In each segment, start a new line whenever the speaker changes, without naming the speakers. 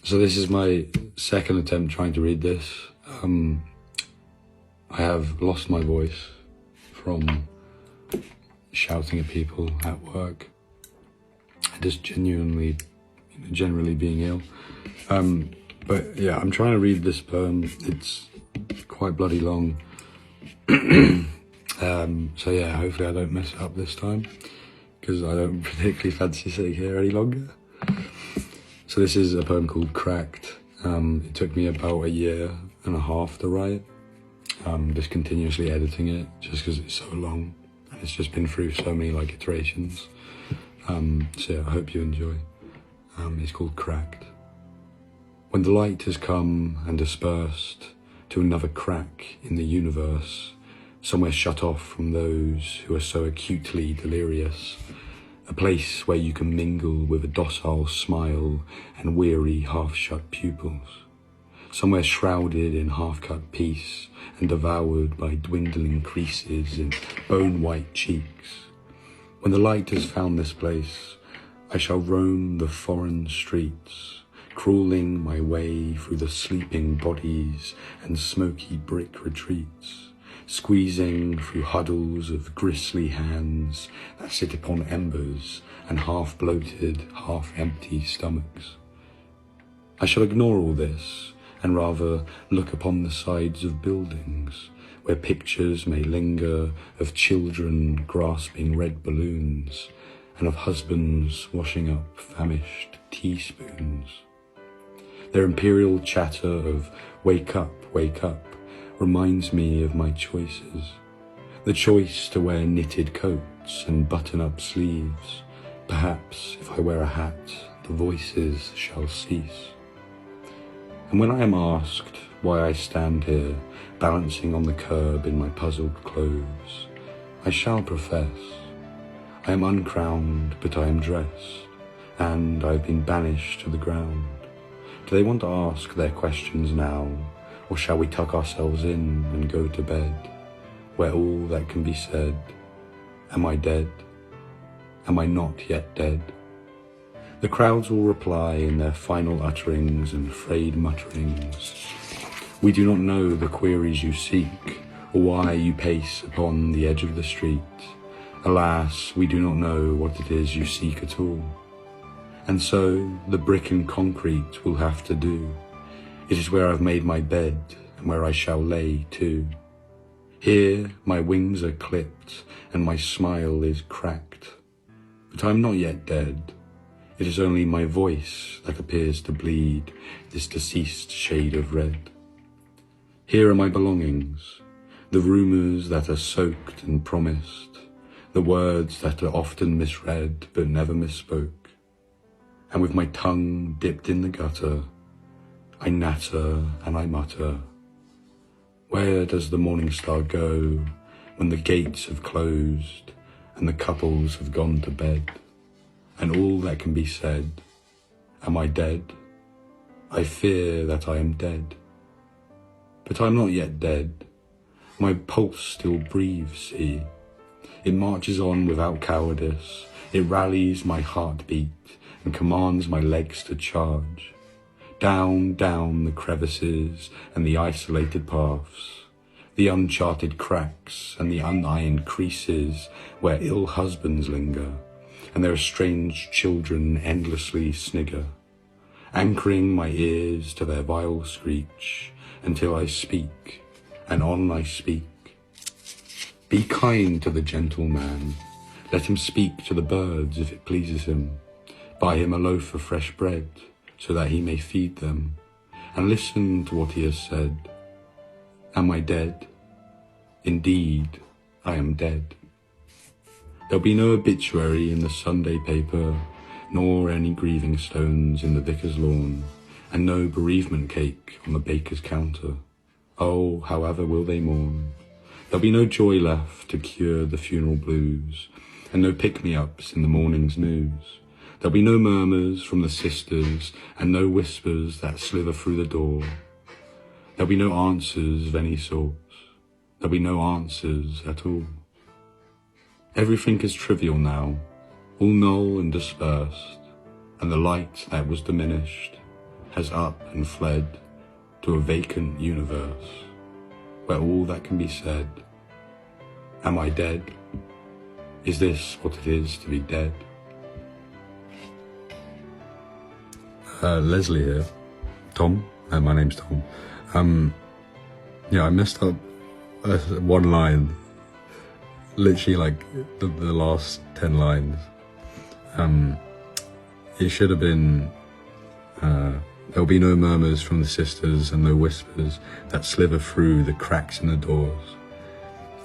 So this is my second attempt trying to read this. I have lost my voice from shouting at people at work, just generally being ill. But yeah, I'm trying to read this poem. It's quite bloody long. So yeah, hopefully I don't mess it up this time, because I don't particularly fancy sitting here any longer. So this is a poem called Cracked. It took me about 1.5 years to write, just continuously editing it, just because it's so long, and it's just been through so many iterations. So yeah, I hope you enjoy. It's called Cracked. When the light has come and dispersed to another crack in the universe, somewhere shut off from those who are so acutely delirious, a place where you can mingle with a docile smile and weary half-shut pupils, somewhere shrouded in half-cut peace and devoured by dwindling creases in bone-white cheeks. When the light has found this place, I shall roam the foreign streets, crawling my way through the sleeping bodies and smoky brick retreats, squeezing through huddles of grisly hands that sit upon embers and half-bloated, half-empty stomachs. I shall ignore all this and rather look upon the sides of buildings where pictures may linger of children grasping red balloons and of husbands washing up famished teaspoons. Their imperial chatter of wake up, reminds me of my choices. The choice to wear knitted coats and button-up sleeves. Perhaps if I wear a hat, the voices shall cease. And when I am asked why I stand here, balancing on the curb in my puzzled clothes, I shall profess, I am uncrowned, but I am dressed, and I have been banished to the ground. Do they want to ask their questions now, or shall we tuck ourselves in and go to bed, where all that can be said, am I dead? Am I not yet dead? The crowds will reply in their final utterings and frayed mutterings. We do not know the queries you seek, or why you pace upon the edge of the street. Alas, we do not know what it is you seek at all. And so, the brick and concrete will have to do. It is where I've made my bed, and where I shall lay too. Here my wings are clipped, and my smile is cracked. But I'm not yet dead. It is only my voice that appears to bleed this deceased shade of red. Here are my belongings, the rumours that are soaked and promised, the words that are often misread but never misspoke. And with my tongue dipped in the gutter, I natter and I mutter. Where does the morning star go when the gates have closed and the couples have gone to bed? And all that can be said, am I dead? I fear that I am dead. But I'm not yet dead. My pulse still breathes, see. It marches on without cowardice. It rallies my heartbeat and commands my legs to charge. Down, down the crevices and the isolated paths, the uncharted cracks and the unironed creases where ill husbands linger, and their estranged children endlessly snigger, anchoring my ears to their vile screech until I speak, and on I speak. Be kind to the gentle man, let him speak to the birds if it pleases him, buy him a loaf of fresh bread, so that he may feed them, and listen to what he has said. Am I dead? Indeed, I am dead. There'll be no obituary in the Sunday paper, nor any grieving stones in the vicar's lawn, and no bereavement cake on the baker's counter. Oh, however will they mourn. There'll be no joy left to cure the funeral blues, and no pick-me-ups in the morning's news. There'll be no murmurs from the sisters, and no whispers that slither through the door. There'll be no answers of any sorts. There'll be no answers at all. Everything is trivial now, all null and dispersed, and the light that was diminished has up and fled to a vacant universe where all that can be said. Am I dead? Is this what it is to be dead? Leslie here. Tom? My name's Tom. Yeah, I messed up one line. Literally like the last 10 lines. It should have been, there'll be no murmurs from the sisters and no whispers that sliver through the cracks in the doors.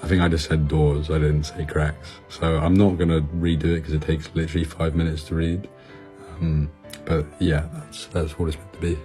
I think I just said doors, I didn't say cracks. So I'm not gonna redo it because it takes literally 5 minutes to read. But yeah, that's what it's meant to be.